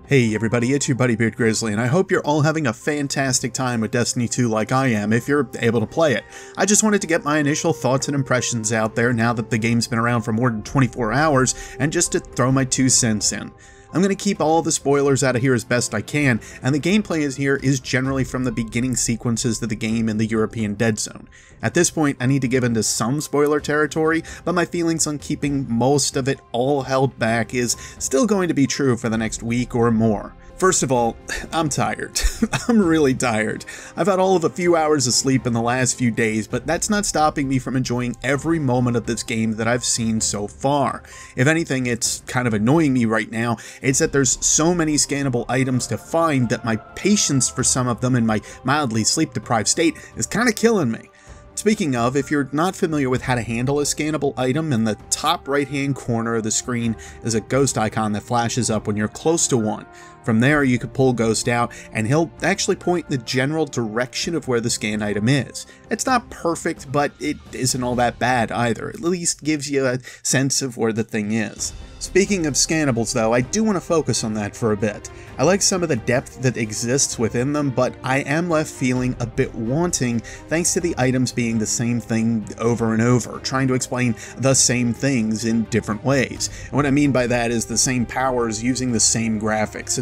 Hey everybody, it's your buddy Beard Grizzly, and I hope you're all having a fantastic time with Destiny 2 like I am, if you're able to play it. I just wanted to get my initial thoughts and impressions out there now that the game's been around for more than 24 hours, and just to throw my 2 cents in. I'm going to keep all the spoilers out of here as best I can, and the gameplay is generally from the beginning sequences of the game in the European Dead Zone. At this point, I need to give into some spoiler territory, but my feelings on keeping most of it all held back is still going to be true for the next week or more. First of all, I'm tired. I'm really tired. I've had all of a few hours of sleep in the last few days, but that's not stopping me from enjoying every moment of this game that I've seen so far. If anything, it's kind of annoying me right now. It's that there's so many scannable items to find that my patience for some of them in my mildly sleep-deprived state is kind of killing me. Speaking of, if you're not familiar with how to handle a scannable item, in the top right-hand corner of the screen is a ghost icon that flashes up when you're close to one. From there, you can pull Ghost out, and he'll actually point in the general direction of where the scanned item is. It's not perfect, but it isn't all that bad either. At least gives you a sense of where the thing is. Speaking of scannables though, I do want to focus on that for a bit. I like some of the depth that exists within them, but I am left feeling a bit wanting thanks to the items being the same thing over and over, trying to explain the same things in different ways. And what I mean by that is the same powers using the same graphics.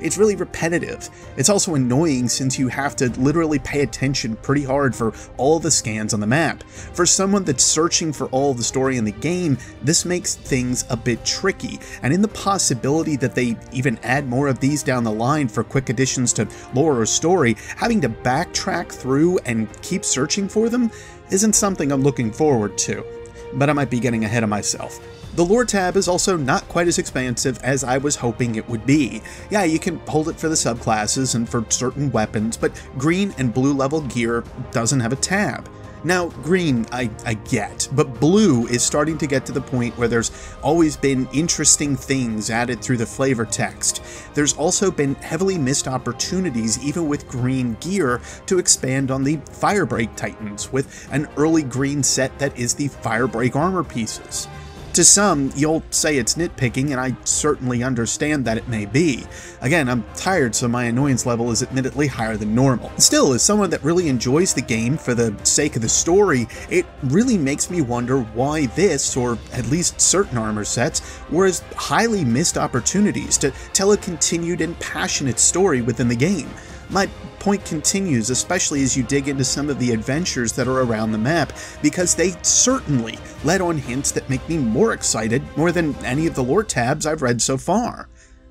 It's really repetitive. It's also annoying since you have to literally pay attention pretty hard for all the scans on the map. For someone that's searching for all the story in the game, this makes things a bit tricky, and in the possibility that they even add more of these down the line for quick additions to lore or story, having to backtrack through and keep searching for them isn't something I'm looking forward to. But I might be getting ahead of myself. The lore tab is also not quite as expansive as I was hoping it would be. Yeah, you can hold it for the subclasses and for certain weapons, but green and blue level gear doesn't have a tab. Now, green I get, but blue is starting to get to the point where there's always been interesting things added through the flavor text. There's also been heavily missed opportunities, even with green gear, to expand on the Firebreak Titans, with an early green set that is the Firebreak armor pieces. To some, you'll say it's nitpicking, and I certainly understand that it may be. Again, I'm tired, so my annoyance level is admittedly higher than normal. Still, as someone that really enjoys the game for the sake of the story, it really makes me wonder why this, or at least certain armor sets, were as highly missed opportunities to tell a continued and passionate story within the game. My point continues, especially as you dig into some of the adventures that are around the map, because they certainly let on hints that make me more excited more than any of the lore tabs I've read so far.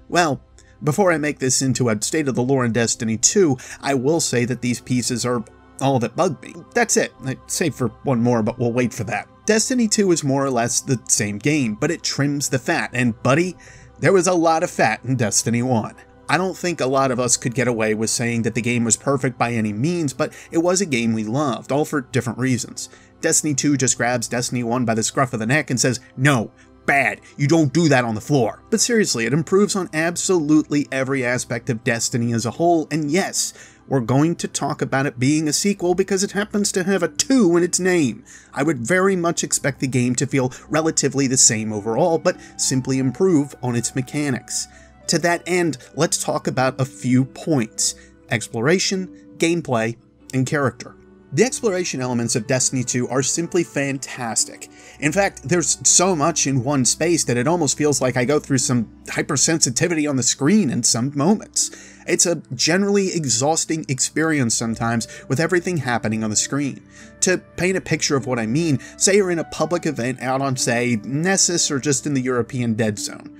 Well, before I make this into a state of the lore in Destiny 2, I will say that these pieces are all that bug me. That's it. I'd save for one more, but we'll wait for that. Destiny 2 is more or less the same game, but it trims the fat, and buddy, there was a lot of fat in Destiny 1. I don't think a lot of us could get away with saying that the game was perfect by any means, but it was a game we loved, all for different reasons. Destiny 2 just grabs Destiny 1 by the scruff of the neck and says, "No, bad, you don't do that on the floor." But seriously, it improves on absolutely every aspect of Destiny as a whole, and yes, we're going to talk about it being a sequel because it happens to have a 2 in its name. I would very much expect the game to feel relatively the same overall, but simply improve on its mechanics. To that end, let's talk about a few points: exploration, gameplay, and character. The exploration elements of Destiny 2 are simply fantastic. In fact, there's so much in one space that it almost feels like I go through some hypersensitivity on the screen in some moments. It's a generally exhausting experience sometimes with everything happening on the screen. To paint a picture of what I mean, say you're in a public event out on, say, Nessus or just in the European Dead Zone.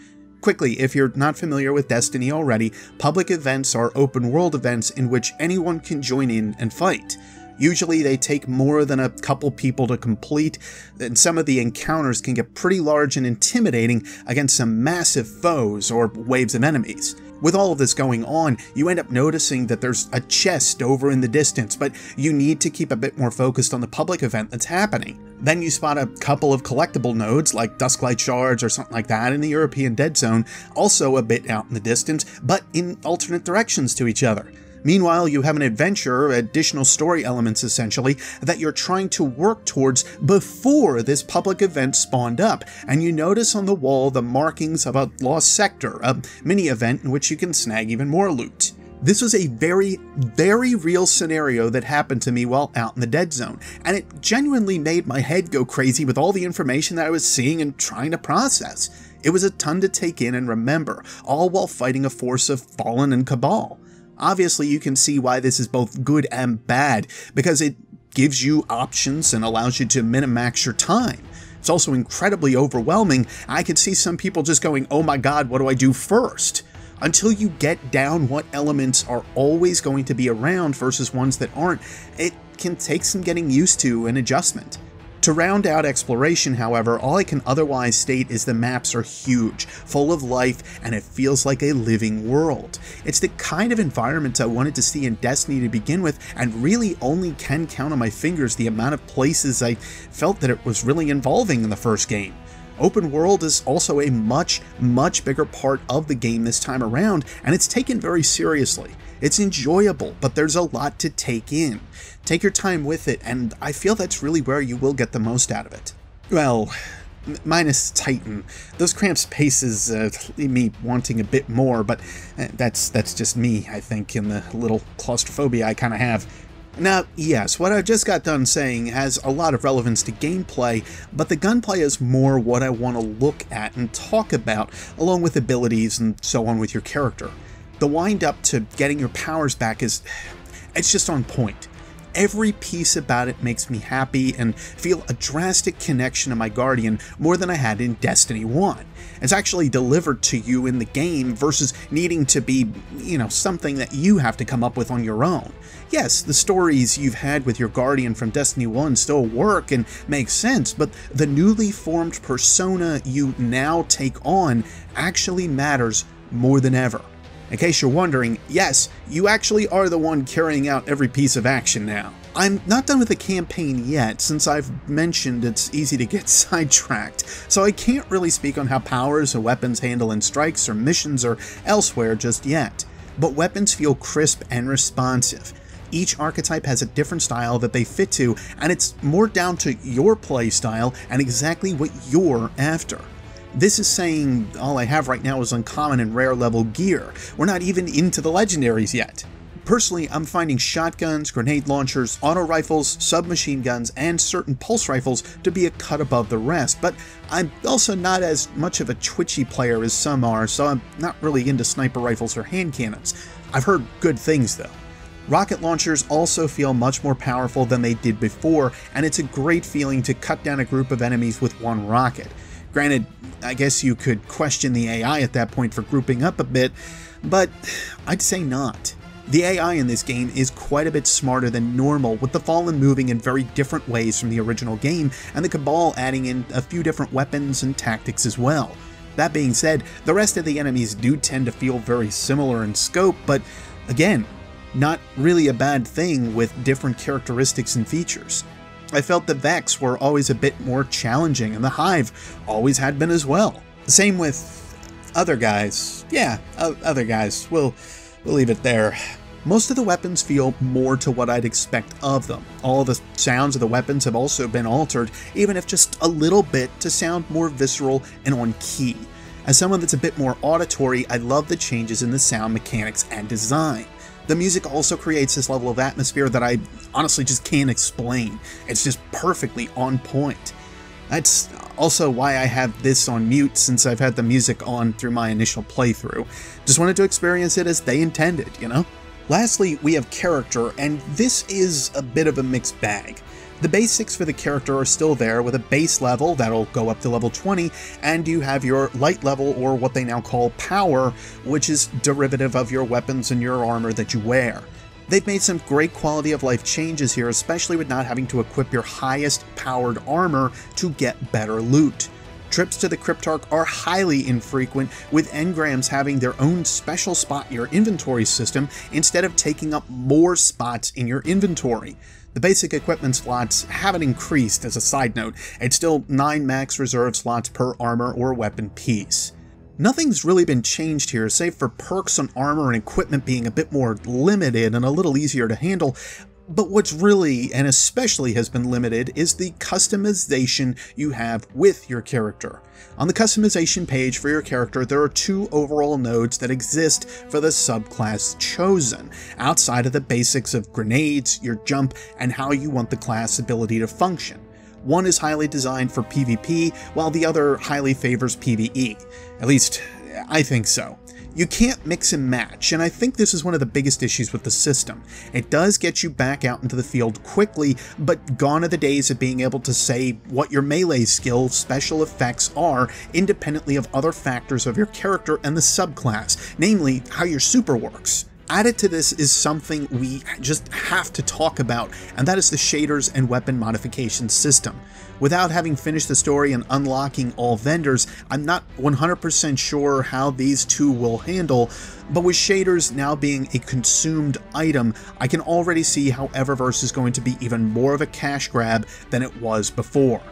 Quickly, if you're not familiar with Destiny already, public events are open world events in which anyone can join in and fight. Usually they take more than a couple people to complete, and some of the encounters can get pretty large and intimidating against some massive foes or waves of enemies. With all of this going on, you end up noticing that there's a chest over in the distance, but you need to keep a bit more focused on the public event that's happening. Then you spot a couple of collectible nodes, like Dusklight Shards or something like that in the European Dead Zone, also a bit out in the distance, but in alternate directions to each other. Meanwhile, you have an adventure, additional story elements essentially, that you're trying to work towards before this public event spawned up, and you notice on the wall the markings of a lost sector, a mini-event in which you can snag even more loot. This was a very, very real scenario that happened to me while out in the dead zone, and it genuinely made my head go crazy with all the information that I was seeing and trying to process. It was a ton to take in and remember, all while fighting a force of Fallen and Cabal. Obviously, you can see why this is both good and bad, because it gives you options and allows you to min-max your time. It's also incredibly overwhelming. I could see some people just going, oh my god, what do I do first? Until you get down what elements are always going to be around versus ones that aren't, it can take some getting used to and adjustment. To round out exploration, however, all I can otherwise state is the maps are huge, full of life, and it feels like a living world. It's the kind of environment I wanted to see in Destiny to begin with, and really only can count on my fingers the amount of places I felt that it was really involving in the first game. Open world is also a much bigger part of the game this time around, and it's taken very seriously. It's enjoyable, but there's a lot to take in. Take your time with it, and I feel that's really where you will get the most out of it. Well, minus Titan. Those cramped spaces leave me wanting a bit more, but that's just me, I think, in the little claustrophobia I kind of have. Now, yes, what I just got done saying has a lot of relevance to gameplay, but the gunplay is more what I want to look at and talk about, along with abilities and so on with your character. The wind up to getting your powers back it's just on point. Every piece about it makes me happy and feel a drastic connection to my Guardian more than I had in Destiny 1. It's actually delivered to you in the game versus needing to be, something that you have to come up with on your own. Yes, the stories you've had with your Guardian from Destiny 1 still work and make sense, but the newly formed persona you now take on actually matters more than ever. In case you're wondering, yes, you actually are the one carrying out every piece of action now. I'm not done with the campaign yet, since I've mentioned it's easy to get sidetracked, so I can't really speak on how powers or weapons handle in strikes or missions or elsewhere just yet. But weapons feel crisp and responsive. Each archetype has a different style that they fit to, and it's more down to your playstyle and exactly what you're after. This is saying all I have right now is uncommon and rare level gear. We're not even into the legendaries yet. Personally, I'm finding shotguns, grenade launchers, auto rifles, submachine guns, and certain pulse rifles to be a cut above the rest, but I'm also not as much of a twitchy player as some are, so I'm not really into sniper rifles or hand cannons. I've heard good things though. Rocket launchers also feel much more powerful than they did before, and it's a great feeling to cut down a group of enemies with one rocket. Granted, I guess you could question the AI at that point for grouping up a bit, but I'd say not. The AI in this game is quite a bit smarter than normal, with the Fallen moving in very different ways from the original game, and the Cabal adding in a few different weapons and tactics as well. That being said, the rest of the enemies do tend to feel very similar in scope, but again, not really a bad thing with different characteristics and features. I felt the Vex were always a bit more challenging, and the Hive always had been as well. Same with other guys. Yeah, other guys. We'll leave it there. Most of the weapons feel more to what I'd expect of them. All the sounds of the weapons have also been altered, even if just a little bit, to sound more visceral and on key. As someone that's a bit more auditory, I love the changes in the sound mechanics and design. The music also creates this level of atmosphere that I honestly just can't explain. It's just perfectly on point. That's also why I have this on mute, since I've had the music on through my initial playthrough. Just wanted to experience it as they intended, Lastly, we have character, and this is a bit of a mixed bag. The basics for the character are still there, with a base level that'll go up to level 20, and you have your light level, or what they now call power, which is derivative of your weapons and your armor that you wear. They've made some great quality of life changes here, especially with not having to equip your highest powered armor to get better loot. Trips to the Cryptarch are highly infrequent, with engrams having their own special spot in your inventory system instead of taking up more spots in your inventory. The basic equipment slots haven't increased as a side note. It's still 9 max reserve slots per armor or weapon piece. Nothing's really been changed here, save for perks on armor and equipment being a bit more limited and a little easier to handle. But what's really, and especially has been limited, is the customization you have with your character. On the customization page for your character, there are 2 overall nodes that exist for the subclass chosen, outside of the basics of grenades, your jump, and how you want the class ability to function. One is highly designed for PvP, while the other highly favors PvE. At least, I think so. You can't mix and match, and I think this is one of the biggest issues with the system. It does get you back out into the field quickly, but gone are the days of being able to say what your melee skill special effects are independently of other factors of your character and the subclass, namely how your super works. Added to this is something we just have to talk about, and that is the shaders and weapon modification system. Without having finished the story and unlocking all vendors, I'm not 100% sure how these 2 will handle, but with shaders now being a consumed item, I can already see how Eververse is going to be even more of a cash grab than it was before.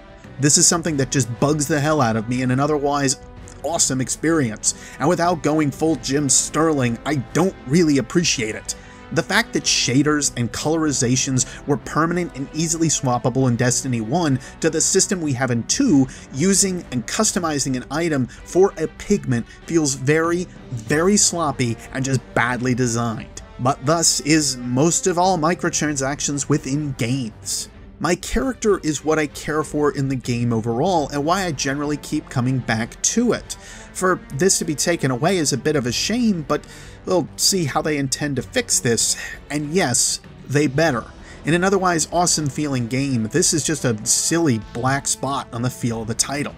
This is something that just bugs the hell out of me in an otherwise awesome experience, and without going full Jim Sterling, I don't really appreciate it. The fact that shaders and colorizations were permanent and easily swappable in Destiny 1 to the system we have in 2, using and customizing an item for a pigment feels very, very sloppy and just badly designed. But thus is most of all microtransactions within games. My character is what I care for in the game overall, and why I generally keep coming back to it. For this to be taken away is a bit of a shame, but we'll see how they intend to fix this, and yes, they better. In an otherwise awesome feeling game, this is just a silly black spot on the feel of the title.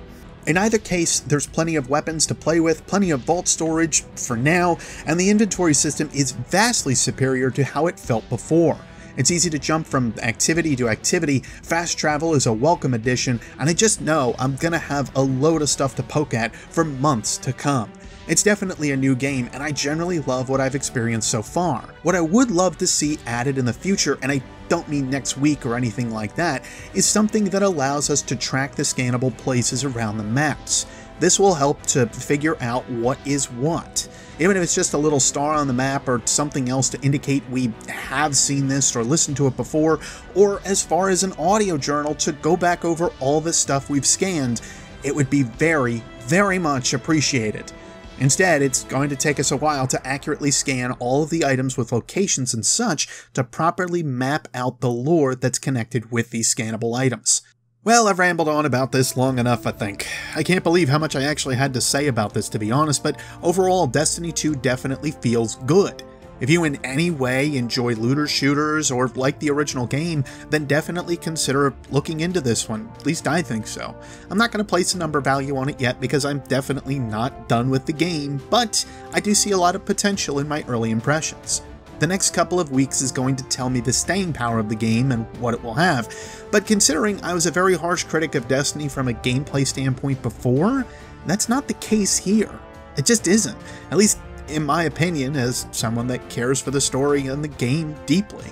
In either case, there's plenty of weapons to play with, plenty of vault storage for now, and the inventory system is vastly superior to how it felt before. It's easy to jump from activity to activity, fast travel is a welcome addition, and I just know I'm gonna have a load of stuff to poke at for months to come. It's definitely a new game, and I generally love what I've experienced so far. What I would love to see added in the future, and I don't mean next week or anything like that, is something that allows us to track the scannable places around the maps. This will help to figure out what is what. Even if it's just a little star on the map or something else to indicate we have seen this or listened to it before, or as far as an audio journal to go back over all the stuff we've scanned, it would be very, very much appreciated. Instead, it's going to take us a while to accurately scan all of the items with locations and such to properly map out the lore that's connected with these scannable items. Well, I've rambled on about this long enough, I think. I can't believe how much I actually had to say about this, to be honest, but overall, Destiny 2 definitely feels good. If you in any way enjoy looter shooters or like the original game, then definitely consider looking into this one. At least I think so. I'm not going to place a number value on it yet because I'm definitely not done with the game, but I do see a lot of potential in my early impressions. The next couple of weeks is going to tell me the staying power of the game and what it will have, but considering I was a very harsh critic of Destiny from a gameplay standpoint before, that's not the case here. It just isn't, at least in my opinion as someone that cares for the story and the game deeply.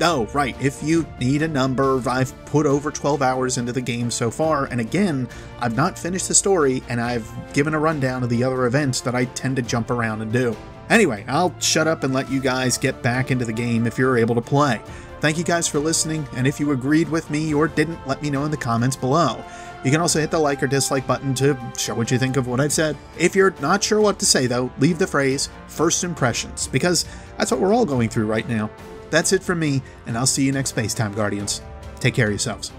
Oh, right, if you need a number, I've put over 12 hours into the game so far, and again, I've not finished the story, and I've given a rundown of the other events that I tend to jump around and do. Anyway, I'll shut up and let you guys get back into the game if you're able to play. Thank you guys for listening, and if you agreed with me or didn't, let me know in the comments below. You can also hit the like or dislike button to show what you think of what I've said. If you're not sure what to say though, leave the phrase, first impressions, because that's what we're all going through right now. That's it from me, and I'll see you next Spacetime Guardians. Take care of yourselves.